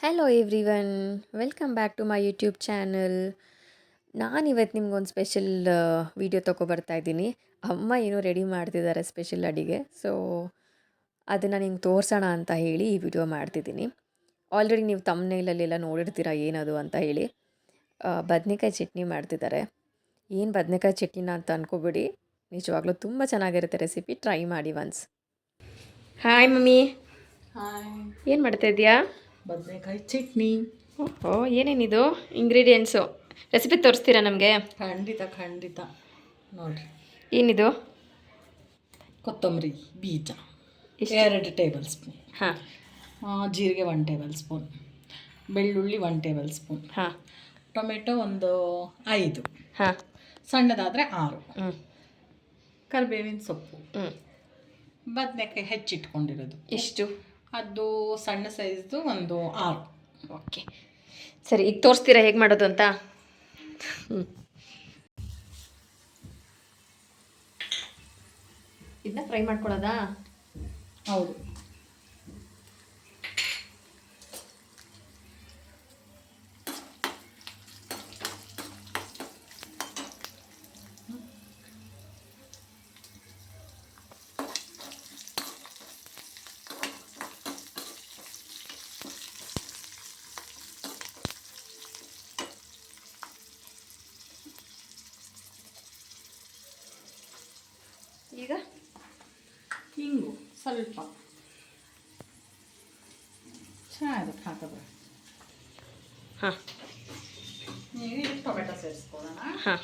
Hello everyone, welcome back to my YouTube channel. ನಾನಿವತ್ತು ನಿಮ್ಗೊಂದು special video ತೊಗೊಬರ್ತಾ ಇದ್ದೀನಿ. ಅಮ್ಮ ಏನೋ ರೆಡಿ ಮಾಡ್ತಿದ್ದಾರೆ ಸ್ಪೆಷಲ್ ಅಡಿಗೆ. ಸೊ ಅದನ್ನು ನಿಮ್ಗೆ ತೋರಿಸೋಣ ಅಂತ ಹೇಳಿ ಈ ವಿಡಿಯೋ ಮಾಡ್ತಿದ್ದೀನಿ. ಆಲ್ರೆಡಿ ನೀವು ತಮ್ನೇಲಲ್ಲೆಲ್ಲ ನೋಡಿರ್ತೀರ ಏನದು ಅಂತ ಹೇಳಿ. ಬದನೇಕಾಯಿ ಚಟ್ನಿ ಮಾಡ್ತಿದ್ದಾರೆ. ಏನು ಬದನೇಕಾಯಿ ಚಟ್ನಿನ ಅಂತ ಅಂದ್ಕೊಬಿಡಿ, ನಿಜವಾಗ್ಲೂ ತುಂಬ ಚೆನ್ನಾಗಿರುತ್ತೆ ರೆಸಿಪಿ. ಟ್ರೈ ಮಾಡಿ ಒನ್ಸ್. Hi mummy. ಹಾಯ್. ಏನು ಮಾಡ್ತಾ ಇದೆಯಾ? ಬದನೆಕಾಯಿ ಚಟ್ನಿ. ಓಹೋ, ಏನೇನಿದು ಇಂಗ್ರೀಡಿಯೆಂಟ್ಸು? ರೆಸಿಪಿ ತೋರಿಸ್ತೀರಾ ನಮಗೆ? ಖಂಡಿತ ನೋಡಿರಿ. ಏನಿದು? ಕೊತ್ತಂಬರಿ ಬೀಜ 2 ಟೇಬಲ್ ಸ್ಪೂನ್. ಹಾಂ. ಜೀರಿಗೆ 1 ಟೇಬಲ್ ಸ್ಪೂನ್. ಬೆಳ್ಳುಳ್ಳಿ 1 ಟೇಬಲ್ ಸ್ಪೂನ್. ಹಾಂ. ಟೊಮೆಟೊ ಒಂದು 5. ಹಾಂ. ಸಣ್ಣದಾದರೆ 6. ಹ್ಞೂ. ಕರಿಬೇವಿನ ಸೊಪ್ಪು. ಹ್ಞೂ. ಬದನೆಕಾಯಿ ಹೆಚ್ಚಿಟ್ಕೊಂಡಿರೋದು ಎಷ್ಟು? ಅದು ಸಣ್ಣ ಸೈಜ್ದು ಒಂದು 6. ಓಕೆ, ಸರಿ. ಈಗ ತೋರಿಸ್ತೀರಾ ಹೇಗೆ ಮಾಡೋದು ಅಂತ? ಹ್ಞೂ. ಇದನ್ನ ಫ್ರೈ ಮಾಡ್ಕೊಳ್ಳೋದಾ? ಹೌದು. ಈಗ ಹಿಂಗು ಸ್ವಲ್ಪ ಚೆನ್ನಾಗಿರುತ್ತೆ ಹಾಕಿದ್ರೆ. ಹಾಂ. ಈಗ ಟೊಮೆಟೊ ಸೇರಿಸ್ಕೊಳ್ಳೋಣ. ಹಾಂ.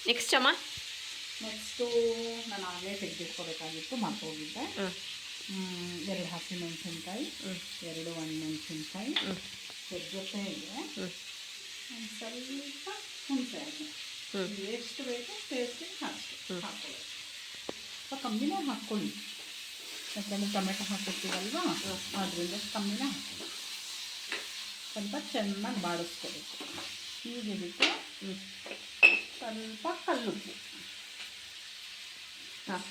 ನೆಕ್ಸ್ಟ್ ಅಮ್ಮ? ನೆಕ್ಸ್ಟು ನಾನು ಆಗಲೇ ತೆಗೆದಿಟ್ಕೋಬೇಕಾಗಿತ್ತು, ಮರ್ತೋಗಿದ್ದೆ. 2 ಹಸಿಮೆಣಸಿನ್ಕಾಯಿ, 2 ಒಣಮೆಣಸಿನ್ಕಾಯಿ, ಜೊತೆಗೆ ಒಂದು ಸ್ವಲ್ಪ ಹುಣಸೆ ಹಣ್ಣು. ಎಷ್ಟು ಬೇಕು ಟೇಸ್ಟಿಗೆ ಅಷ್ಟು ಹಾಕ್ಕೊಳ್ಳಿ. ಸ್ವಲ್ಪ ಕಮ್ಮಿನೇ ಹಾಕ್ಕೊಳ್ಳಿ, ಯಾಕಂದರೆ ಟೊಮೆಟೊ ಹಾಕಿರ್ತೀವಲ್ವ, ಅದರಿಂದ ಕಮ್ಮಿನೇ ಹಾಕ್ಕೊಳ್ಳಿ. ಸ್ವಲ್ಪ ಚೆನ್ನಾಗಿ ಬಾಡಿಸ್ಕೋಬೇಕು. ಈಗ ಇದಕ್ಕೆ ಸ್ವಲ್ಪ ಕಲ್ಲುಪ್ಪು. ಹಾಂ.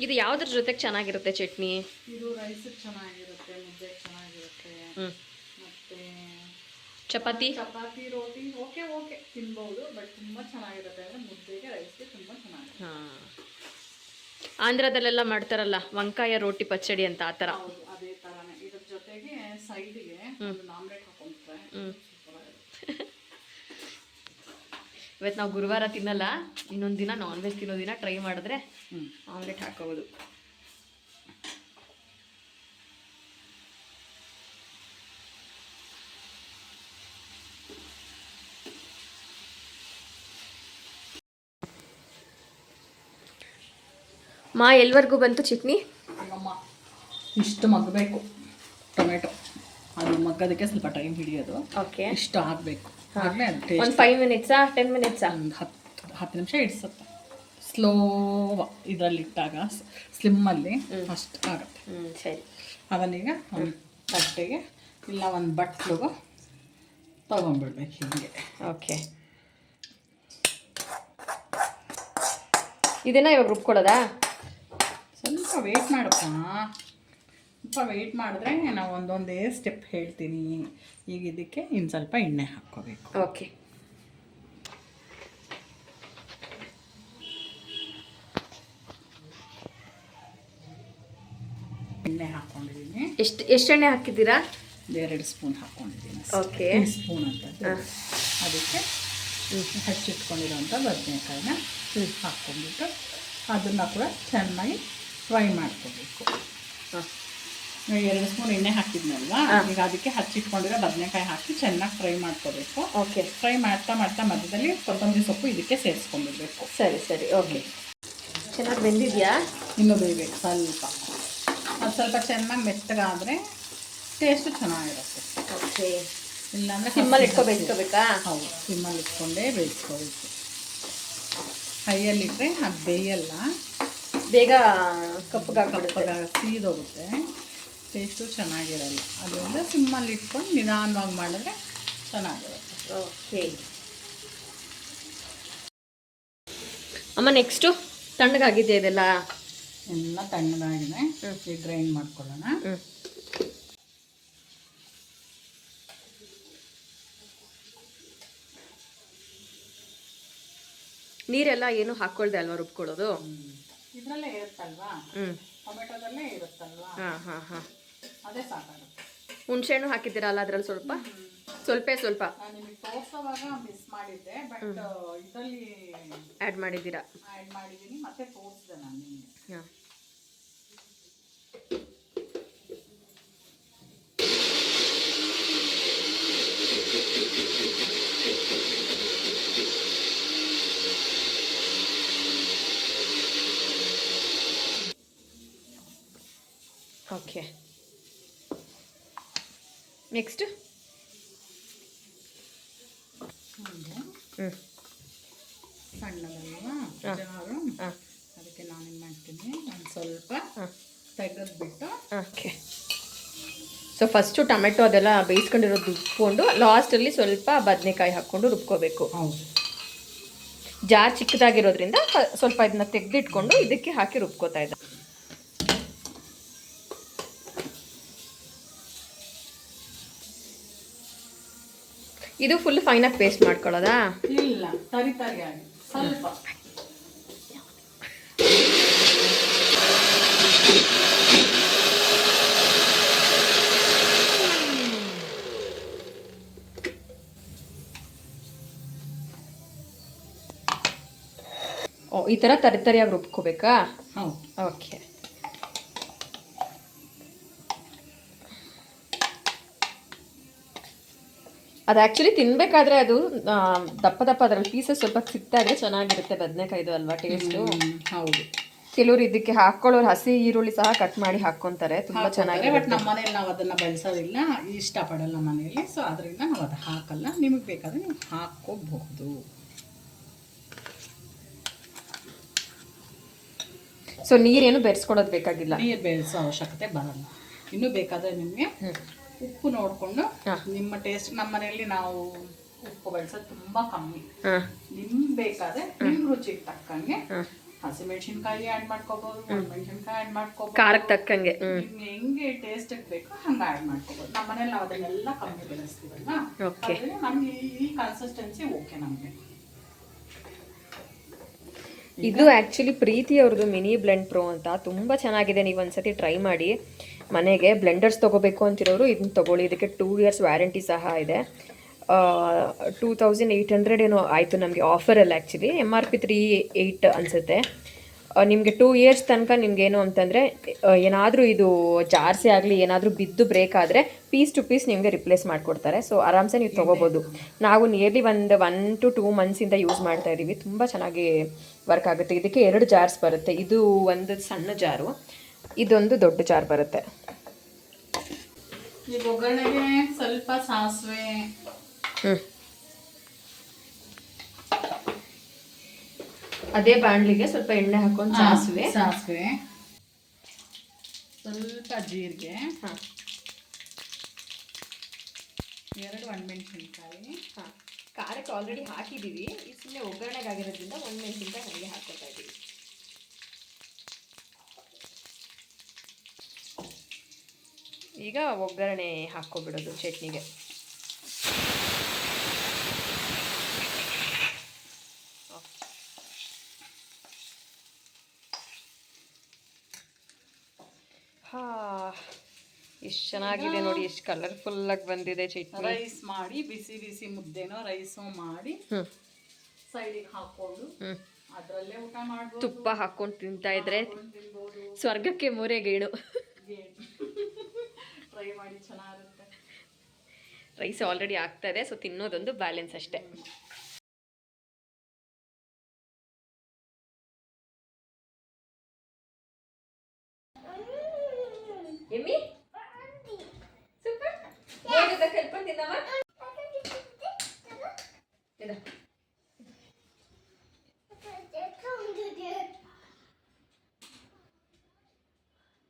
ಇದು ಯಾವುದ್ರ ಜೊತೆಗೆ ಚೆನ್ನಾಗಿರುತ್ತೆ ಚಟ್ನಿ? ಇದು ರೈಸಿಗೆ ಚೆನ್ನಾಗಿರುತ್ತೆ, ಮುದ್ದೆಗೆ ಚೆನ್ನಾಗಿರುತ್ತೆ, ಮತ್ತು ಚಪಾತಿ ರೋಟಿ ಓಕೆ ತಿನ್ಬೋದು. ಬಟ್ ತುಂಬ ಚೆನ್ನಾಗಿರುತ್ತೆ ಅಂದರೆ ಮುದ್ದೆಗೆ, ರೈಸ್ಗೆ ತುಂಬ ಚೆನ್ನಾಗಿರುತ್ತೆ. ಹಾಂ. ಆಂಧ್ರದಲ್ಲೆಲ್ಲ ಮಾಡ್ತಾರಲ್ಲ ವಂಕಾಯ ರೋಟಿ ಪಚ್ಚಡಿ ಅಂತ, ಆ ಥರ. ಹೌದು, ಅದೇ ಥರನೇ. ಇದ್ರ ಜೊತೆಗೆ ಸೈಡಿಗೆ ಒಂದು ಆಮ್ಲೆಟ್ ಹಾಕೊಂಡ್ರೆ ಇವತ್ತು ನಾವು ಗುರುವಾರ ತಿನ್ನಲ್ಲ, ಇನ್ನೊಂದು ದಿನ ನಾನ್ ವೆಜ್ ತಿನ್ನೋ ದಿನ ಟ್ರೈ ಮಾಡಿದ್ರೆ ಆಮ್ಲೆಟ್ ಹಾಕೋಬೋದು. ಮಾ, ಎಲ್ವರೆಗೂ ಬಂತು ಚಟ್ನಿ? ಅಮ್ಮ ಇಷ್ಟು ಮಗ್ಗಬೇಕು ಟೊಮೆಟೊ. ಅದು ಮಗ್ಗೋದಕ್ಕೆ ಸ್ವಲ್ಪ ಟೈಮ್ ಹಿಡಿಯೋದು. ಓಕೆ. ಇಷ್ಟು ಆಗಬೇಕು. ಆಗಲೇ ಅದು ಒಂದು ಟೇಸ್ಟ್. 5 ಮಿನಿಟ್ಸಾ 10 ಮಿನಿಟ್ಸಾ? ಒಂದು 10 ನಿಮಿಷ ಇಡಿಸುತ್ತೆ. ಸ್ಲೋ ಇದರಲ್ಲಿಟ್ಟಾಗ ಸ್ಲಿಮ್ಮಲ್ಲಿ ಅಷ್ಟು ಆಗುತ್ತೆ. ಸರಿ. ಅದನ್ನೀಗ ಒಂದು ತಟ್ಟೆಗೆ ಇಲ್ಲ ಒಂದು ಬಟ್ಲಿಗೆ ತೊಗೊಂಡ್ಬಿಡ್ಬೇಕು ಹೀಗೆ. ಓಕೆ. ಇದನ್ನ ಇವಾಗ ರುಬ್ಕೊಳ್ಳೋದಾ? ಸ್ವಲ್ಪ ವೆಯ್ಟ್ ಮಾಡಪ್ಪ. ಸ್ವಲ್ಪ ವೆಯ್ಟ್ ಮಾಡಿದ್ರೆ ನಾವು ಒಂದೊಂದೇ ಸ್ಟೆಪ್ ಹೇಳ್ತೀನಿ. ಈಗ ಇದಕ್ಕೆ ಇನ್ನು ಸ್ವಲ್ಪ ಎಣ್ಣೆ ಹಾಕ್ಕೋಬೇಕು. ಓಕೆ. ಎಣ್ಣೆ ಹಾಕ್ಕೊಂಡಿದ್ದೀನಿ. ಎಷ್ಟು ಎಣ್ಣೆ ಹಾಕಿದ್ದೀರಾ? 2 ಸ್ಪೂನ್ ಹಾಕ್ಕೊಂಡಿದ್ದೀನಿ. ಓಕೆ. ಸ್ಪೂನ್ ಅಂತ ಅದಕ್ಕೆ ಹಚ್ಚಿಟ್ಕೊಂಡಿರೋಂಥ ಬದನೆಕಾಯಿನ ಹಾಕ್ಕೊಂಡ್ಬಿಟ್ಟು ಅದನ್ನು ಕೂಡ ಚೆನ್ನಾಗಿ ಫ್ರೈ ಮಾಡ್ಕೋಬೇಕು. 2 ಸ್ಪೂನ್ ಎಣ್ಣೆ ಹಾಕಿದ್ನಲ್ವಾ, ಈಗ ಅದಕ್ಕೆ ಹಚ್ಚಿಟ್ಕೊಂಡಿರೋ ಬದನೆಕಾಯಿ ಹಾಕಿ ಚೆನ್ನಾಗಿ ಫ್ರೈ ಮಾಡ್ಕೋಬೇಕು. ಓಕೆ. ಫ್ರೈ ಮಾಡ್ತಾ ಮಧ್ಯದಲ್ಲಿ ಕೊತ್ತಂಬರಿ ಸೊಪ್ಪು ಇದಕ್ಕೆ ಸೇರಿಸ್ಕೊಂಡ್ಬಿಡ್ಬೇಕು. ಸರಿ. ಓಕೆ. ಚೆನ್ನಾಗಿ ಬೆಂದಿದೆಯಾ? ಇನ್ನೂ ಬೇಯಬೇಕು ಸ್ವಲ್ಪ. ಅದು ಸ್ವಲ್ಪ ಚೆನ್ನಾಗಿ ಮೆತ್ತಗಾದರೆ ಟೇಸ್ಟು ಚೆನ್ನಾಗಿರುತ್ತೆ. ಓಕೆ. ಇಲ್ಲಾಂದರೆ ಸಿಮ್ಮಲ್ಲಿ ಇಟ್ಕೊ ಬೇಯಿಸ್ಕೋಬೇಕಾ? ಹೌದು, ಸಿಮ್ಮಲ್ಲಿ ಇಟ್ಕೊಂಡೇ ಬೇಯಿಸ್ಕೋಬೇಕು. ಕೈಯಲ್ಲಿಟ್ಟರೆ ಅದು ಬೇಯಲ್ಲ, ಬೇಗ ಕಪ್ಪಗಾಗ್ಬಿಡುತ್ತೆ. ಸೀದೋಗುತ್ತೆ, ಟೇಸ್ಟು ಚೆನ್ನಾಗಿರಲ್ಲ. ಅದರಿಂದ ಸಿಮ್ಮಲ್ಲಿ ಇಟ್ಕೊಂಡು ನಿಧಾನವಾಗಿ ಮಾಡಿದ್ರೆ ಚೆನ್ನಾಗಿರುತ್ತೆ. ಓಕೆ ಅಮ್ಮ, ನೆಕ್ಸ್ಟು ತಣ್ಣಗಾಗಿದೆ ಇದೆಲ್ಲ? ಎಲ್ಲ ತಣ್ಣಗಾಗಿದೆ. ಈಗ ಗ್ರೈಂಡ್ ಮಾಡ್ಕೊಳ್ಳೋಣ. ನೀರೆಲ್ಲ ಏನು ಹಾಕ್ಕೊಳ್ದೆ ಅಲ್ವಾ ರುಬ್ಕೊಳ್ಳೋದು? ಇದರಲ್ಲೇ ಇರುತ್ತಲ್ವಾ, ಟೊಮೆಟೊದಲ್ಲೇ ಇರುತ್ತಲ್ವಾ, ಅದೇ ಸಾಕಾಗುತ್ತೆ. ಹುಣಸೆಹಣ್ಣು ಹಾಕಿದ್ದೀರಲ್ಲ ಅದ್ರಲ್ಲಿ ಸ್ವಲ್ಪ ಸ್ವಲ್ಪ ನಾನು ನಿಮಗೆ ತೋರಿಸೋವಾಗ ಮಿಸ್ ಮಾಡಿದ್ದೆ, ಬಟ್ ಇದರಲ್ಲಿ ಆ್ಯಡ್ ಮಾಡಿದ್ದೀರಾ? ಆ್ಯಡ್ ಮಾಡಿದ್ದೀನಿ, ಮತ್ತೆ ತೋರಿಸಿದೆ ನಾನು ನಿಮಗೆ. ಹಾಂ, ಓಕೆ. ನೆಕ್ಸ್ಟ್ ಸಣ್ಣದಲ್ವಾ ಜಾರು, ಅದಕ್ಕೆ ನಾನೇನು ಮಾಡ್ತೀನಿ, ಒಂದು ಸ್ವಲ್ಪ ತೆಗೆದ್ಬಿಟ್ಟು. ಓಕೆ. ಸೊ ಫಸ್ಟು ಟೊಮೆಟೊ ಅದೆಲ್ಲ ಬೇಯಿಸ್ಕೊಂಡಿರೋದು ರುಬ್ಕೊಂಡು ಲಾಸ್ಟಲ್ಲಿ ಸ್ವಲ್ಪ ಬದನೆಕಾಯಿ ಹಾಕ್ಕೊಂಡು ರುಬ್ಕೋಬೇಕು. ಹೌದು, ಜಾರ್ ಚಿಕ್ಕದಾಗಿರೋದ್ರಿಂದ ಸ್ವಲ್ಪ ಇದನ್ನ ತೆಗೆದಿಟ್ಕೊಂಡು ಇದಕ್ಕೆ ಹಾಕಿ ರುಬ್ಕೋತಾ ಇದ್ದೆ. ಇದು ಫುಲ್ ಫೈನಾಗಿ ಪೇಸ್ಟ್ ಮಾಡ್ಕೊಳ್ಳೋದಾ? ಇಲ್ಲ, ತರಿಯಾಗಿ ಸ್ವಲ್ಪ. ಓ, ಈ ಥರ ತರಿಯಾಗಿ ರುಬ್ಕೋಬೇಕಾ? ಹೌದು. ಓಕೆ. ಅದು ಆ್ಯಕ್ಚುಲಿ ತಿನ್ನಬೇಕಾದ್ರೆ ಅದು ದಪ್ಪ ಅದರಲ್ಲಿ ಪೀಸಸ್ ಸ್ವಲ್ಪ ಸಿಗ್ತಾ ಇದ್ರೆ ಚೆನ್ನಾಗಿರುತ್ತೆ ಬದನೆಕಾಯ್ದು ಅಲ್ವಾ ಟೇಸ್ಟು? ಹೌದು. ಕೆಲವರು ಇದಕ್ಕೆ ಹಾಕ್ಕೊಳ್ಳೋರು ಹಸಿ ಈರುಳ್ಳಿ ಸಹ ಕಟ್ ಮಾಡಿ ಹಾಕ್ಕೊಂತಾರೆ, ತುಂಬ ಚೆನ್ನಾಗಿದೆ. ಬಟ್ ನಮ್ಮ ಮನೇಲಿ ನಾವು ಅದನ್ನು ಬಳಸೋದಿಲ್ಲ, ಇಷ್ಟಪಡಲ್ಲ ಮನೆಯಲ್ಲಿ. ಸೊ ಅದರಿಂದ ನಾವು ಅದು ಹಾಕಲ್ಲ. ನಿಮಗೆ ಬೇಕಾದರೆ ನೀವು ಹಾಕ್ಕೋಬಹುದು. ಸೊ ನೀರೇನು ಬೆರೆಸ್ಕೊಳ್ಳೋದು ಬೇಕಾಗಿಲ್ಲ? ನೀರು ಬೆರೆಸೋ ಅವಶ್ಯಕತೆ ಬರಲ್ಲ. ಇನ್ನೂ ಬೇಕಾದರೆ ನಿಮಗೆ ಉಪ್ಪು ನೋಡಿಕೊಂಡು ನಿಮ್ಮ ಟೇಸ್ಟ್. ನಮ್ಮ ಮನೆಯಲ್ಲಿ ನಾವು ಉಪ್ಪು ಬಳಸೋದು ತುಂಬ ಕಮ್ಮಿ. ನಿಮ್ಗೆ ಬೇಕಾದರೆ ನಿಮ್ಮ ರುಚಿಗೆ ತಕ್ಕಂಗೆ ಹಸಿಮೆಣಸಿನ್ಕಾಯಿ ಆ್ಯಡ್ ಮಾಡ್ಕೋಬೋದು, ಮೆಣಸಿನ್ಕಾಯಿ ಆ್ಯಡ್ ಮಾಡ್ಕೋಬೋದು, ಖಾರಕ್ಕೆ ತಕ್ಕಂಗೆ ನಿಮ್ಗೆ ಹೆಂಗೆ ಟೇಸ್ಟಿಗೆ ಬೇಕೋ ಹಂಗೆ ಆ್ಯಡ್ ಮಾಡ್ಕೋಬೋದು. ನಮ್ಮ ಮನೇಲಿ ನಾವು ಅದನ್ನೆಲ್ಲ ಕಮ್ಮಿ ಬೆಳೆಸ್ತೀವಲ್ಲ, ನಮಗೆ ಈ ಕನ್ಸಿಸ್ಟೆನ್ಸಿ ಓಕೆ ನಮಗೆ. ಇದು ಆ್ಯಕ್ಚುಲಿ ಪ್ರೀತಿ ಅವ್ರದ್ದು ಮಿನಿ ಬ್ಲೆಂಡ್ ಪ್ರೋ ಅಂತ, ತುಂಬ ಚೆನ್ನಾಗಿದೆ. ನೀವು ಒಂದ್ಸತಿ ಟ್ರೈ ಮಾಡಿ. ಮನೆಗೆ ಬ್ಲೆಂಡರ್ಸ್ ತೊಗೋಬೇಕು ಅಂತಿರೋರು ಇದನ್ನ ತೊಗೊಳ್ಳಿ. ಇದಕ್ಕೆ 2 years ವ್ಯಾರಂಟಿ ಸಹ ಇದೆ. 2800 ಏನೋ ಆಯಿತು ನಮಗೆ ಆಫರಲ್ಲಿ. ಆ್ಯಕ್ಚುಲಿ MRP 38 ಅನಿಸುತ್ತೆ. ನಿಮಗೆ 2 years ತನಕ ನಿಮಗೇನು ಅಂತಂದರೆ ಏನಾದರೂ ಇದು ಜಾರ್ಸೆ ಆಗಲಿ ಏನಾದರೂ ಬಿದ್ದು ಬ್ರೇಕ್ ಆದರೆ ಪೀಸ್ ಟು ಪೀಸ್ ನಿಮಗೆ ರಿಪ್ಲೇಸ್ ಮಾಡಿಕೊಡ್ತಾರೆ. ಸೊ ಆರಾಮ್ಸೆ ನೀವು ತೊಗೋಬೋದು. ನಾವು ನಿಯರ್ಲಿ 1 to 2 months ಯೂಸ್ ಮಾಡ್ತಾ ಇದ್ದೀವಿ. ತುಂಬ ಚೆನ್ನಾಗಿ ವರ್ಕ್ ಆಗುತ್ತೆ. ಇದಕ್ಕೆ 2 ಜಾರ್ಸ್ ಬರುತ್ತೆ. ಇದು ಒಂದು ಸಣ್ಣ ಜಾರು, ಇದೊಂದು ದೊಡ್ಡ ಜಾರ್ ಬರುತ್ತೆ. ಈಗ ಒಗ್ಗರಣೆಗೆ ಸ್ವಲ್ಪ ಸಾಸಿವೆ, ಅದೇ ಬಾಣಲಿಗೆ ಸ್ವಲ್ಪ ಎಣ್ಣೆ ಹಾಕೊಂಡು ಸಾಸಿವೆ ಸ್ವಲ್ಪ ಜೀರಿಗೆ, 2 ಒಣಮೆಣಸಿನ್ಕಾಯಿ. ಖಾರಕ್ಕೆ ಆಲ್ರೆಡಿ ಹಾಕಿದ್ದೀವಿ. ಈ ಸುಮ್ಮನೆ ಒಗ್ಗರಣೆಗಾಗಿರೋದ್ರಿಂದ ಒಣಮೆಣಸಿನ್ಕಾಯಿ ಹಾಗೆ ಹಾಕ್ಕೊತಾ ಇದ್ದೀವಿ. ಈಗ ಒಗ್ಗರಣೆ ಹಾಕ್ಕೊಬಿಡೋದು ಚಟ್ನಿಗೆ. ಎಷ್ಟು ಚೆನ್ನಾಗಿದೆ ನೋಡಿ, ಎಷ್ಟು ಕಲರ್ಫುಲ್ಲಾಗಿ ಬಂದಿದೆ ಚಟ್ನಿ. ರೈಸ್ ಮಾಡಿ ಬಿಸಿ ಬಿಸಿ ಮುದ್ದೆನೋ ರೈಸು ಮಾಡಿ ಸೈಡಿಗೆ ಹಾಕೊಂಡು ಅದರಲ್ಲೇ ಊಟ ಮಾಡ್ಬೋದು. ತುಪ್ಪ ಹಾಕೊಂಡು ತಿಂತಾ ಇದ್ರೆ ಸ್ವರ್ಗಕ್ಕೆ ಮೂರೇ ಗೇಣು. ಟ್ರೈ ಮಾಡಿ, ಚೆನ್ನಾಗಿರುತ್ತೆ. ರೈಸ್ ಆಲ್ರೆಡಿ ಆಗ್ತಾ ಇದೆ, ಸೊ ತಿನ್ನೋದೊಂದು ಬ್ಯಾಲೆನ್ಸ್ ಅಷ್ಟೇ. ಎಮ್ಮಿ ಸೂಪರ್. ಕಲ್ಪಂತಿದ್ದಮ್ಮ ಇದೆ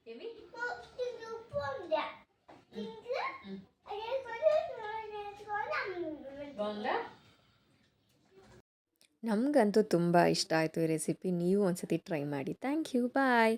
ಏಮಿ ಬಾగుಂదా ನಮಗಂತೂ ತುಂಬ ಇಷ್ಟ ಆಯಿತು ಈ ರೆಸಿಪಿ. ನೀವು ಒಂದ್ಸತಿ ಟ್ರೈ ಮಾಡಿ. Thank you. ಬಾಯ್.